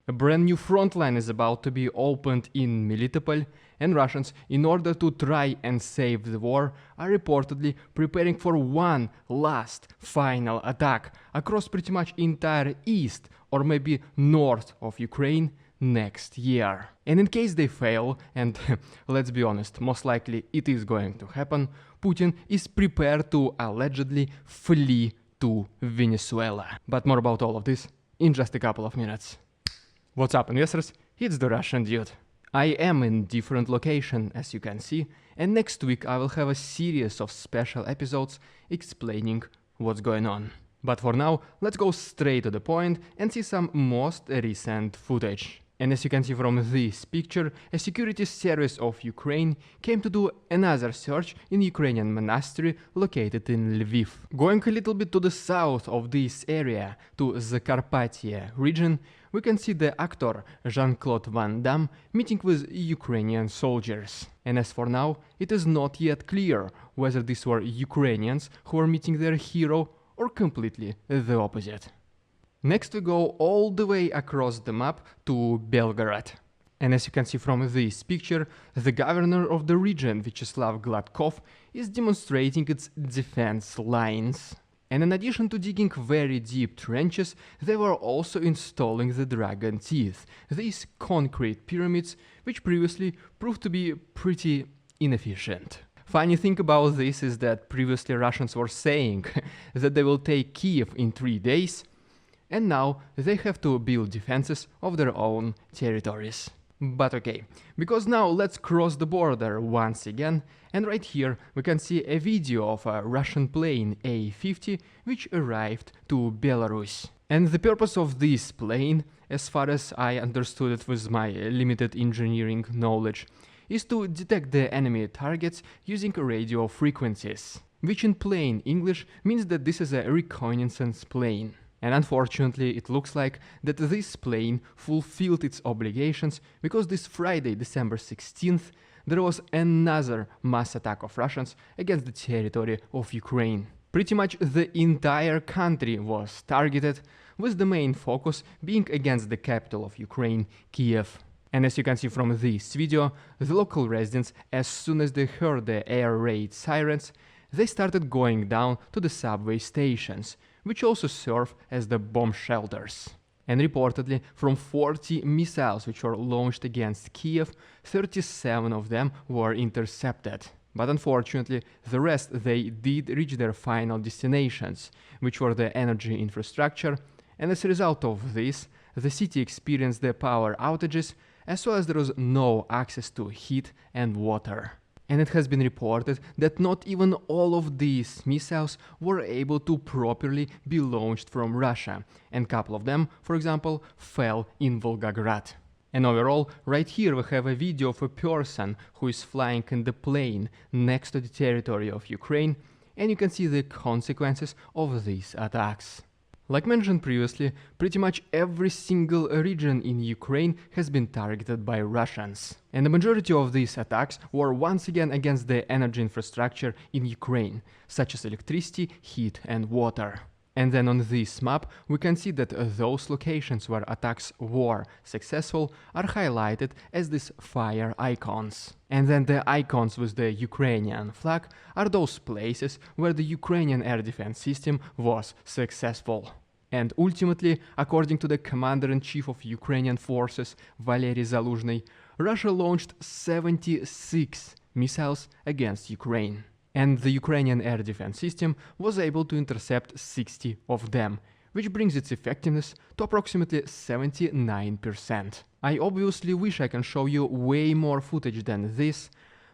A brand new front line is about to be opened in Melitopol, and Russians, in order to try and save the war, are reportedly preparing for one last final attack across pretty much entire east or maybe north of Ukraine next year. And in case they fail, and let's be honest, most likely it is going to happen, Putin is prepared to allegedly flee to Venezuela. But more about all of this in just a couple of minutes. What's up, investors? It's the Russian dude. I am in different location, as you can see, and next week I will have a series of special episodes explaining what's going on. But for now, let's go straight to the point and see some most recent footage. And as you can see from this picture, a security service of Ukraine came to do another search in Ukrainian monastery located in Lviv. Going a little bit to the south of this area, to Zakarpattia region, we can see the actor Jean-Claude Van Damme meeting with Ukrainian soldiers. And as for now, it is not yet clear whether these were Ukrainians who were meeting their hero or completely the opposite. Next we go all the way across the map to Belgorod. And as you can see from this picture, the governor of the region, Vyacheslav Gladkov, is demonstrating its defense lines. And in addition to digging very deep trenches, they were also installing the dragon teeth, these concrete pyramids which previously proved to be pretty inefficient. Funny thing about this is that previously Russians were saying that they will take Kiev in 3 days, and now they have to build defenses of their own territories. But okay, because now let's cross the border once again, and right here we can see a video of a Russian plane A-50 which arrived to Belarus. And the purpose of this plane, as far as I understood it with my limited engineering knowledge, is to detect the enemy targets using radio frequencies, which in plain English means that this is a reconnaissance plane. And unfortunately, it looks like that this plane fulfilled its obligations because this Friday, December 16th, there was another mass attack of Russians against the territory of Ukraine. Pretty much the entire country was targeted, with the main focus being against the capital of Ukraine, Kiev. And as you can see from this video, the local residents, as soon as they heard the air raid sirens, they started going down to the subway stations, which also serve as the bomb shelters. And reportedly, from 40 missiles which were launched against Kiev, 37 of them were intercepted. But unfortunately, the rest they did reach their final destinations, which were the energy infrastructure, and as a result of this, the city experienced the power outages, as well as there was no access to heat and water. And it has been reported that not even all of these missiles were able to properly be launched from Russia, and a couple of them, for example, fell in Volgograd. And overall, right here we have a video of a person who is flying in the plane next to the territory of Ukraine, and you can see the consequences of these attacks. Like mentioned previously, pretty much every single region in Ukraine has been targeted by Russians. And the majority of these attacks were once again against the energy infrastructure in Ukraine, such as electricity, heat and water. And then on this map, we can see that those locations where attacks were successful are highlighted as these fire icons. And then the icons with the Ukrainian flag are those places where the Ukrainian air defense system was successful. And ultimately, according to the commander-in-chief of Ukrainian forces, Valery Zaluzhny, Russia launched 76 missiles against Ukraine. And the Ukrainian air defense system was able to intercept 60 of them, which brings its effectiveness to approximately 79%. I obviously wish I can show you way more footage than this,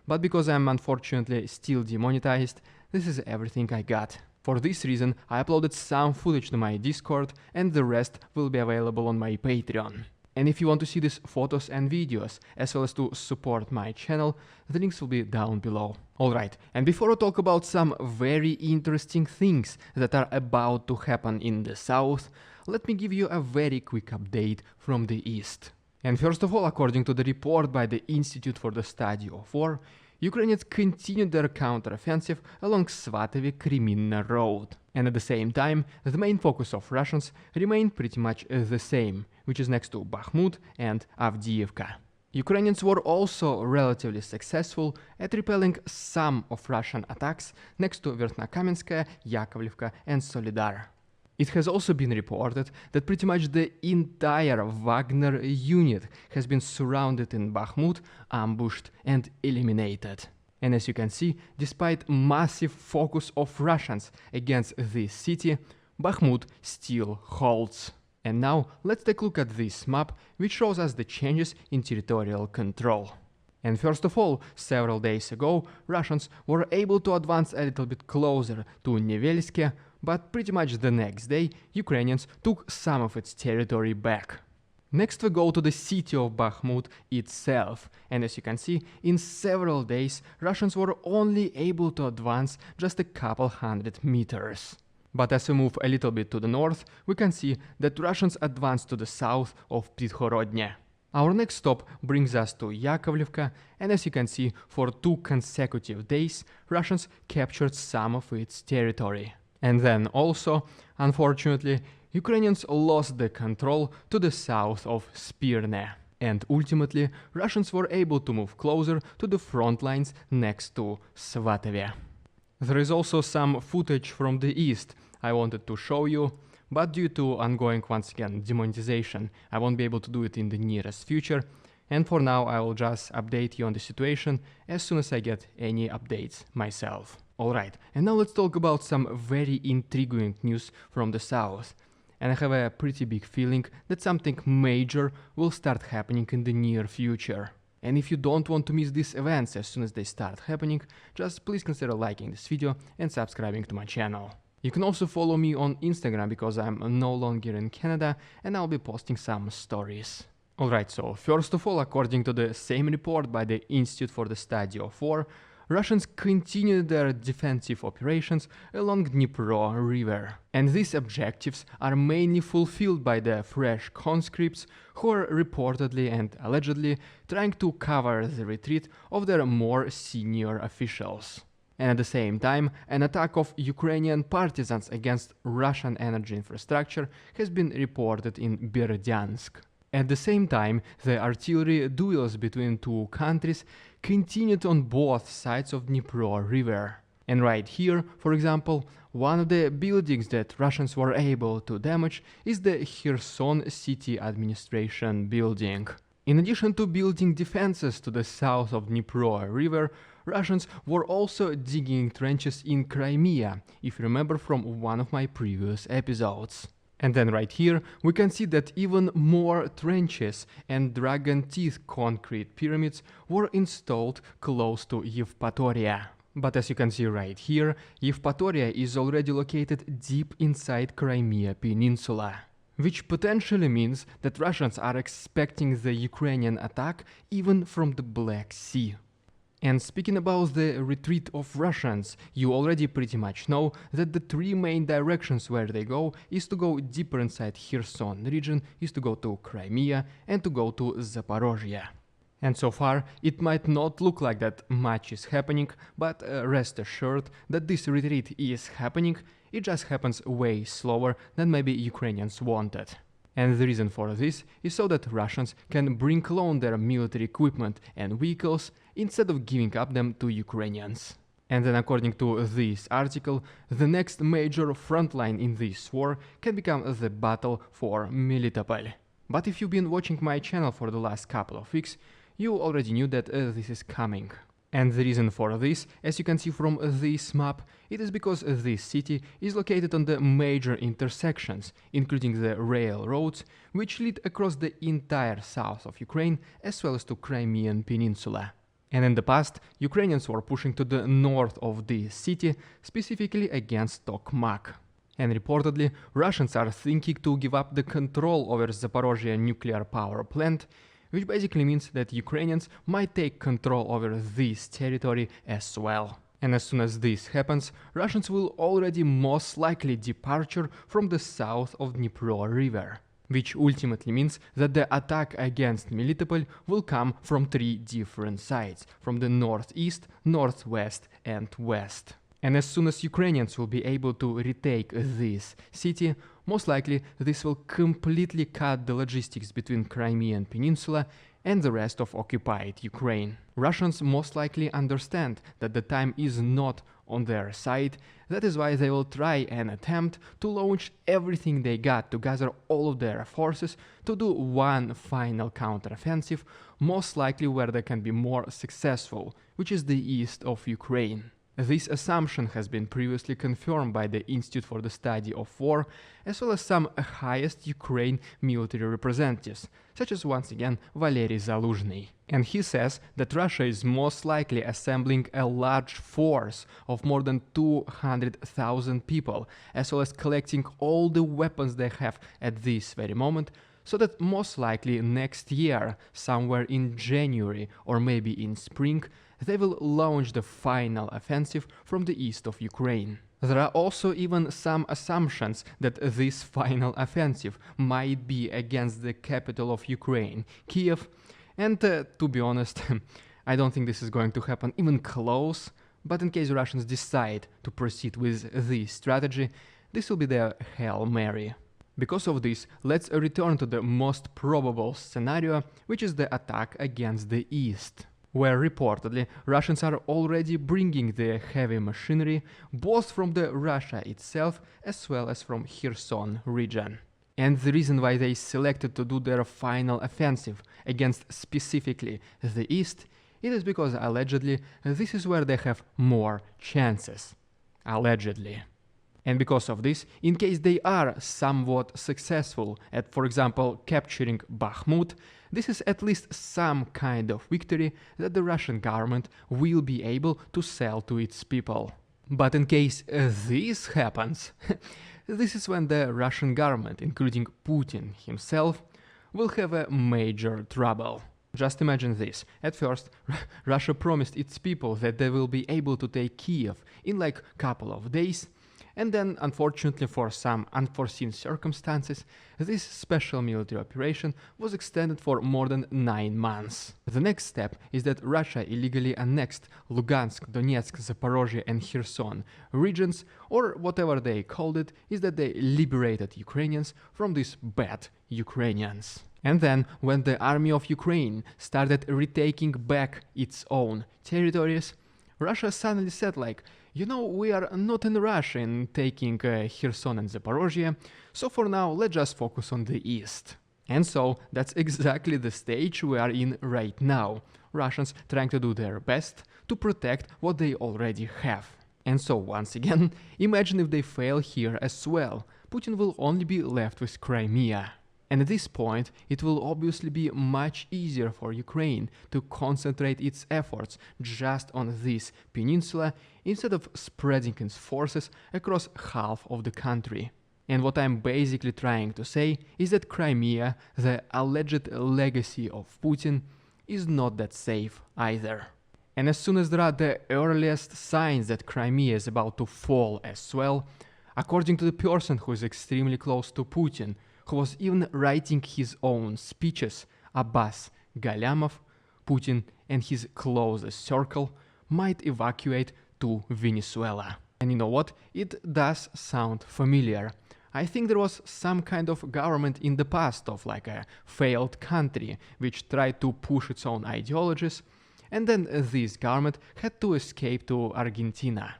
but because I'm unfortunately still demonetized, this is everything I got. For this reason, I uploaded some footage to my Discord, and the rest will be available on my Patreon. And if you want to see these photos and videos, as well as to support my channel, the links will be down below. Alright, and before I talk about some very interesting things that are about to happen in the south, let me give you a very quick update from the east. And first of all, according to the report by the Institute for the Study of War, Ukrainians continued their counteroffensive along Svatove-Kreminna road. And at the same time, the main focus of Russians remained pretty much the same, which is next to Bakhmut and Avdiivka. Ukrainians were also relatively successful at repelling some of Russian attacks next to Verkhnokamenskaya, Yakovlivka and Solidar. It has also been reported that pretty much the entire Wagner unit has been surrounded in Bakhmut, ambushed and eliminated. And as you can see, despite massive focus of Russians against this city, Bakhmut still holds. And now let's take a look at this map, which shows us the changes in territorial control. And first of all, several days ago, Russians were able to advance a little bit closer to Nevelske, but pretty much the next day, Ukrainians took some of its territory back. Next we go to the city of Bakhmut itself, and as you can see, in several days, Russians were only able to advance just a couple hundred meters. But as we move a little bit to the north, we can see that Russians advanced to the south of Pridhorodnya. Our next stop brings us to Yakovlivka, and as you can see, for 2 consecutive days, Russians captured some of its territory. And then also, unfortunately, Ukrainians lost the control to the south of Spirne. And ultimately, Russians were able to move closer to the front lines next to Svatove. There is also some footage from the east I wanted to show you, but due to ongoing, once again, demonetization, I won't be able to do it in the nearest future, and for now I will just update you on the situation as soon as I get any updates myself. Alright, and now let's talk about some very intriguing news from the south. And I have a pretty big feeling that something major will start happening in the near future. And if you don't want to miss these events as soon as they start happening, just please consider liking this video and subscribing to my channel. You can also follow me on Instagram because I'm no longer in Canada and I'll be posting some stories. Alright, so first of all, according to the same report by the Institute for the Study of War, Russians continued their defensive operations along Dnipro River. And these objectives are mainly fulfilled by the fresh conscripts who are reportedly and allegedly trying to cover the retreat of their more senior officials. And at the same time, an attack of Ukrainian partisans against Russian energy infrastructure has been reported in Berdyansk. At the same time, the artillery duels between two countries continued on both sides of Dnipro River. And right here, for example, one of the buildings that Russians were able to damage is the Kherson City Administration building. In addition to building defenses to the south of Dnipro River, Russians were also digging trenches in Crimea, if you remember from one of my previous episodes. And then right here, we can see that even more trenches and dragon teeth concrete pyramids were installed close to Yevpatoria. But as you can see right here, Yevpatoria is already located deep inside Crimea Peninsula. Which potentially means that Russians are expecting the Ukrainian attack even from the Black Sea. And speaking about the retreat of Russians, you already pretty much know that the 3 main directions where they go is to go deeper inside Kherson region, is to go to Crimea and to go to Zaporozhye. And so far, it might not look like that much is happening, but rest assured that this retreat is happening, it just happens way slower than maybe Ukrainians wanted. And the reason for this is so that Russians can bring along their military equipment and vehicles instead of giving up them to Ukrainians. And then according to this article, the next major frontline in this war can become the battle for Melitopol. But if you've been watching my channel for the last couple of weeks, you already knew that this is coming. And the reason for this, as you can see from this map, it is because this city is located on the major intersections, including the railroads, which lead across the entire south of Ukraine as well as to Crimean Peninsula. And in the past, Ukrainians were pushing to the north of this city, specifically against Tokmak. And reportedly, Russians are thinking to give up the control over Zaporozhye nuclear power plant, which basically means that Ukrainians might take control over this territory as well. And as soon as this happens, Russians will already most likely departure from the south of Dnipro River. which ultimately means that the attack against Melitopol will come from 3 different sides, from the northeast, northwest and west. And as soon as Ukrainians will be able to retake this city, most likely this will completely cut the logistics between Crimean Peninsula and the rest of occupied Ukraine. Russians most likely understand that the time is not on their side. That is why they will try and attempt to launch everything they got to gather all of their forces to do one final counteroffensive, most likely where they can be more successful, which is the east of Ukraine. This assumption has been previously confirmed by the Institute for the Study of War, as well as some highest Ukraine military representatives, such as once again Valery Zaluzhny. And he says that Russia is most likely assembling a large force of more than 200,000 people, as well as collecting all the weapons they have at this very moment, so that most likely next year, somewhere in January or maybe in spring, they will launch the final offensive from the east of Ukraine. There are also even some assumptions that this final offensive might be against the capital of Ukraine, Kiev, and to be honest, I don't think this is going to happen even close, but in case Russians decide to proceed with this strategy, this will be their Hail Mary. Because of this, let's return to the most probable scenario, which is the attack against the east, where reportedly Russians are already bringing the heavy machinery both from the Russia itself as well as from Kherson region. And the reason why they selected to do their final offensive against specifically the east, it is because allegedly this is where they have more chances. Allegedly. And because of this, in case they are somewhat successful at, for example, capturing Bakhmut, this is at least some kind of victory that the Russian government will be able to sell to its people. But in case this happens, this is when the Russian government, including Putin himself, will have a major trouble. Just imagine this. At first, Russia promised its people that they will be able to take Kiev in like a couple of days, and then, unfortunately for some unforeseen circumstances, this special military operation was extended for more than 9 months. The next step is that Russia illegally annexed Lugansk, Donetsk, Zaporozhye and Kherson regions, or whatever they called it, is that they liberated Ukrainians from these bad Ukrainians. And then, when the army of Ukraine started retaking back its own territories, Russia suddenly said like, you know, we are not in a rush in taking Kherson and Zaporozhye, so for now let's just focus on the east. And so that's exactly the stage we are in right now. Russians trying to do their best to protect what they already have. And so once again, imagine if they fail here as well. Putin will only be left with Crimea. And at this point, it will obviously be much easier for Ukraine to concentrate its efforts just on this peninsula instead of spreading its forces across half of the country. And what I'm basically trying to say is that Crimea, the alleged legacy of Putin, is not that safe either. And as soon as there are the earliest signs that Crimea is about to fall as well, according to the person who is extremely close to Putin, who was even writing his own speeches, Abbas Galyamov, Putin and his closest circle might evacuate to Venezuela. And you know what? It does sound familiar. I think there was some kind of government in the past of like a failed country which tried to push its own ideologies, and then this government had to escape to Argentina.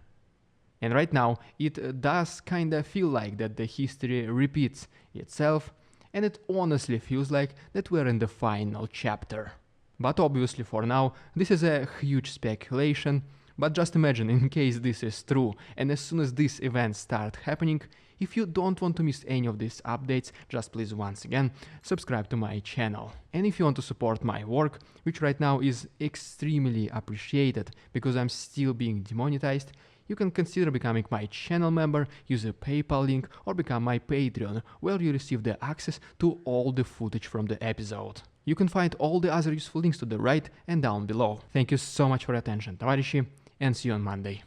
And right now, it does kinda feel like that the history repeats itself, and it honestly feels like that we're in the final chapter. But obviously for now, this is a huge speculation, but just imagine in case this is true, and as soon as these events start happening, if you don't want to miss any of these updates, just please once again subscribe to my channel. And if you want to support my work, which right now is extremely appreciated because I'm still being demonetized, you can consider becoming my channel member, use a PayPal link, or become my Patreon, where you receive the access to all the footage from the episode. You can find all the other useful links to the right and down below. Thank you so much for your attention, товарищи, and see you on Monday.